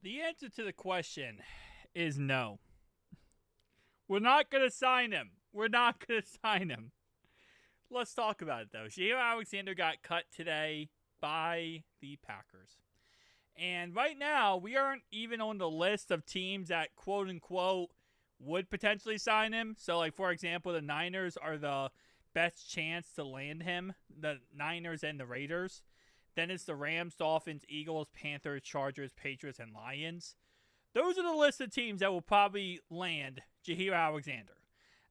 The answer to the question is no. We're not going to sign him. We're not going to sign him. Let's talk about it, though. Jaire Alexander got cut today by the Packers. And right now, we aren't even on the list of teams that, quote-unquote, would potentially sign him. So, like, for example, the Niners are the best chance to land him. The Niners and the Raiders. Then it's the Rams, Dolphins, Eagles, Panthers, Chargers, Patriots, and Lions. Those are the list of teams that will probably land Jaire Alexander.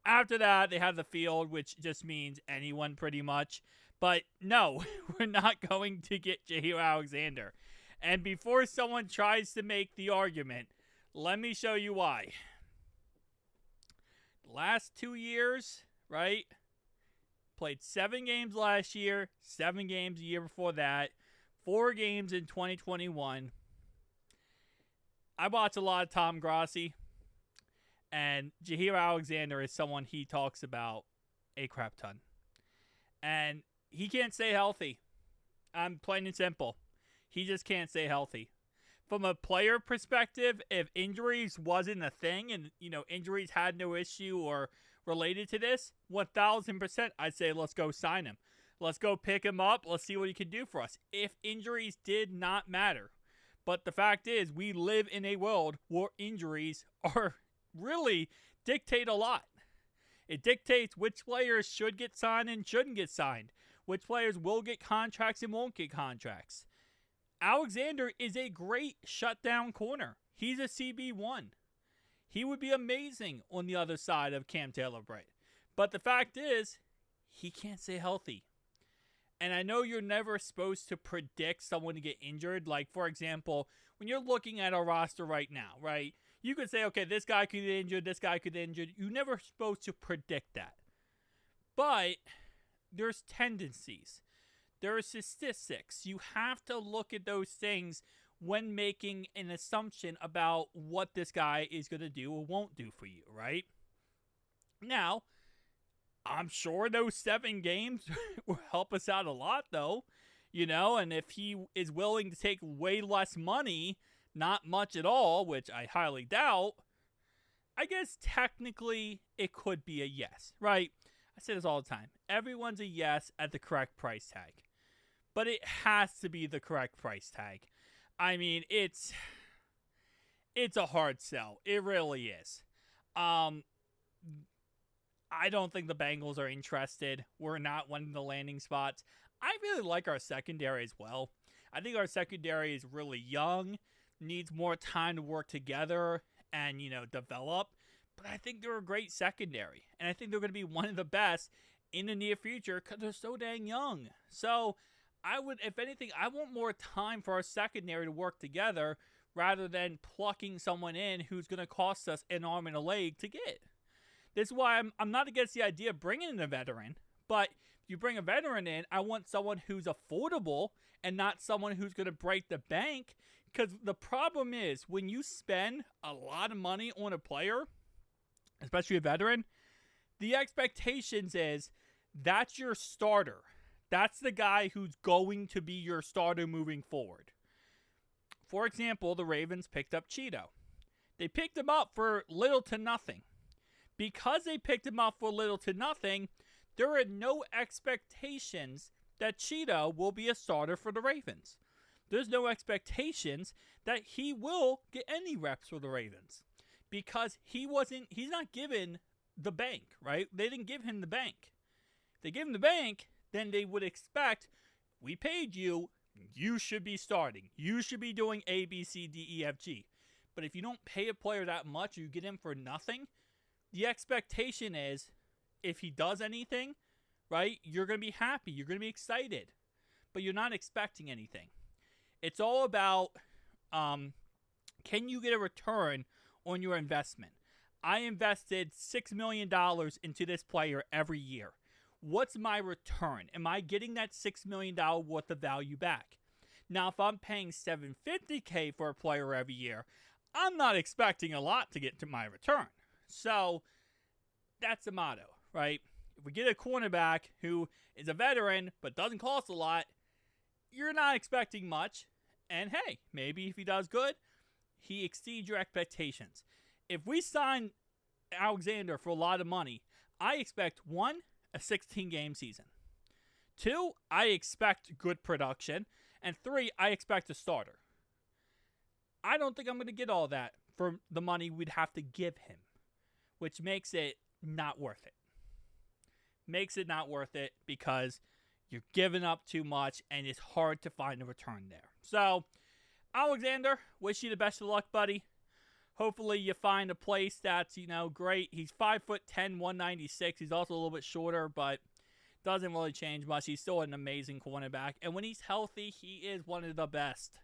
After that, they have the field, which just means anyone pretty much. But no, we're not going to get Jaire Alexander. And before someone tries to make the argument, let me show you why. The last 2 years, right? Played 7 games last year, 7 games the year before that, 4 games in 2021. I watch a lot of Tom Grassi, and Jaire Alexander is someone he talks about a crap ton. And he can't stay healthy. I'm plain and simple. He just can't stay healthy. From a player perspective, if injuries wasn't a thing and, injuries had no issue or related to this, 1,000% I'd say let's go sign him. Let's go pick him up. Let's see what he can do for us. If injuries did not matter. But the fact is, we live in a world where injuries are really dictate a lot. It dictates which players should get signed and shouldn't get signed. Which players will get contracts and won't get contracts. Alexander is a great shutdown corner. He's a CB1. He would be amazing on the other side of Cam Taylor-Britt. But the fact is, he can't stay healthy. And I know you're never supposed to predict someone to get injured. Like, for example, when you're looking at our roster right now, right? You could say, okay, this guy could get injured, this guy could get injured. You're never supposed to predict that. But there's tendencies. There are statistics. You have to look at those things when making an assumption about what this guy is going to do or won't do for you, right? Now, I'm sure those 7 games will help us out a lot, though. And if he is willing to take way less money, not much at all, which I highly doubt, I guess technically it could be a yes, right? I say this all the time. Everyone's a yes at the correct price tag. But it has to be the correct price tag. I mean, it's a hard sell. It really is. I don't think the Bengals are interested. We're not one of the landing spots. I really like our secondary as well. I think our secondary is really young, needs more time to work together and, develop. But I think they're a great secondary. And I think they're going to be one of the best in the near future because they're so dang young. So if anything, I want more time for our secondary to work together rather than plucking someone in who's going to cost us an arm and a leg to get. This is why I'm not against the idea of bringing in a veteran, but if you bring a veteran in, I want someone who's affordable and not someone who's going to break the bank, because the problem is when you spend a lot of money on a player, especially a veteran, the expectations is that's your starter. That's the guy who's going to be your starter moving forward. For example, the Ravens picked up Cheeto. They picked him up for little to nothing. Because they picked him up for little to nothing, there are no expectations that Cheeto will be a starter for the Ravens. There's no expectations that he will get any reps for the Ravens. Because he's not given the bank, right? They didn't give him the bank. If they give him the bank, then they would expect, we paid you, you should be starting. You should be doing A, B, C, D, E, F, G. But if you don't pay a player that much, you get him for nothing, the expectation is, if he does anything, right, you're going to be happy. You're going to be excited. But you're not expecting anything. It's all about, can you get a return on your investment? I invested $6 million into this player every year. What's my return? Am I getting that $6 million worth of value back? Now, if I'm paying $750K for a player every year, I'm not expecting a lot to get to my return. So, that's the motto, right? If we get a cornerback who is a veteran but doesn't cost a lot, you're not expecting much. And hey, maybe if he does good, he exceeds your expectations. If we sign Alexander for a lot of money, I expect 1, a 16-game season. 2, I expect good production. And 3, I expect a starter. I don't think I'm going to get all that for the money we'd have to give him, which makes it not worth it. Makes it not worth it because you're giving up too much and it's hard to find a return there. So, Alexander, wish you the best of luck, buddy. Hopefully you find a place that's, great. He's 5'10", 196. He's also a little bit shorter, but doesn't really change much. He's still an amazing cornerback. And when he's healthy, he is one of the best.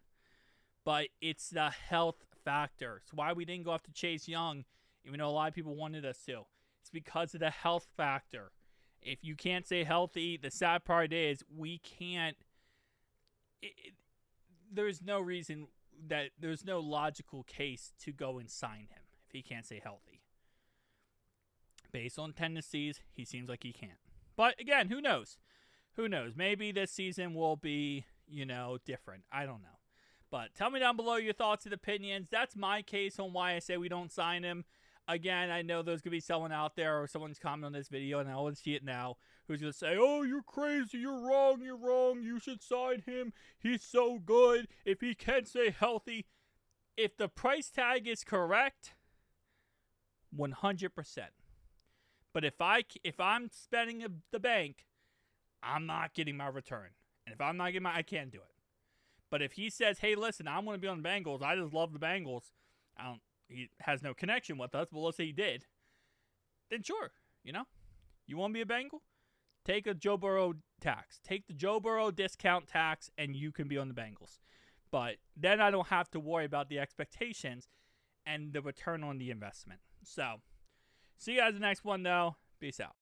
But it's the health factor. It's why we didn't go after Chase Young, even though a lot of people wanted us to. It's because of the health factor. If you can't stay healthy, the sad part is we can't. There's no reason that there's no logical case to go and sign him if he can't stay healthy. Based on tendencies, he seems like he can't. But again, who knows? Who knows? Maybe this season will be, different. I don't know. But tell me down below your thoughts and opinions. That's my case on why I say we don't sign him. Again, I know there's going to be someone out there or someone's commenting on this video, and I want to see it now, who's going to say, oh, you're crazy, you're wrong, you should sign him. He's so good. If he can stay healthy. If the price tag is correct, 100%. But if I'm spending the bank, I'm not getting my return. And if I'm not getting I can't do it. But if he says, hey, listen, I'm going to be on the Bengals. I just love the Bengals. He has no connection with us, but let's say he did. Then sure, You want to be a Bengal? Take a Joe Burrow tax. Take the Joe Burrow discount tax, and you can be on the Bengals. But then I don't have to worry about the expectations and the return on the investment. So, see you guys in the next one, though. Peace out.